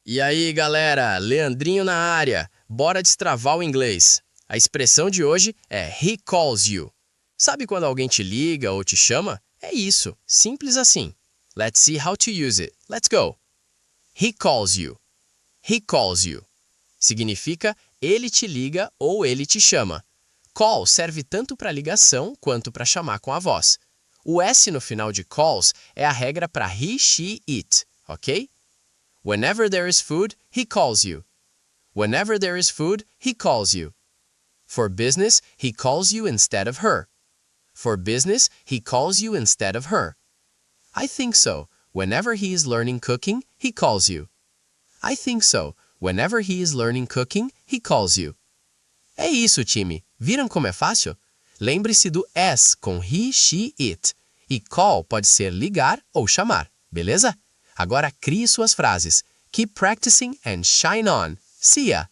E aí, galera, Leandrinho na área. Bora destravar o inglês. A expressão de hoje é he calls you. Sabe quando alguém te liga ou te chama? É isso, simples assim. Let's see how to use it. Let's go. He calls you. He calls you. Significa ele te liga ou ele te chama. Call serve tanto para ligação quanto para chamar com a voz. O S no final de calls é a regra para he, she, it, ok? Whenever there is food, he calls you. Whenever there is food, he calls you. For business, he calls you instead of her. For business, he calls you instead of her. I think so. Whenever he is learning cooking, he calls you. I think so. Whenever he is learning cooking, he calls you. É isso, time. Viram como é fácil? Lembre-se do S com he, she, it. E call pode ser ligar ou chamar, beleza? Agora crie suas frases. Keep practicing and shine on. See ya!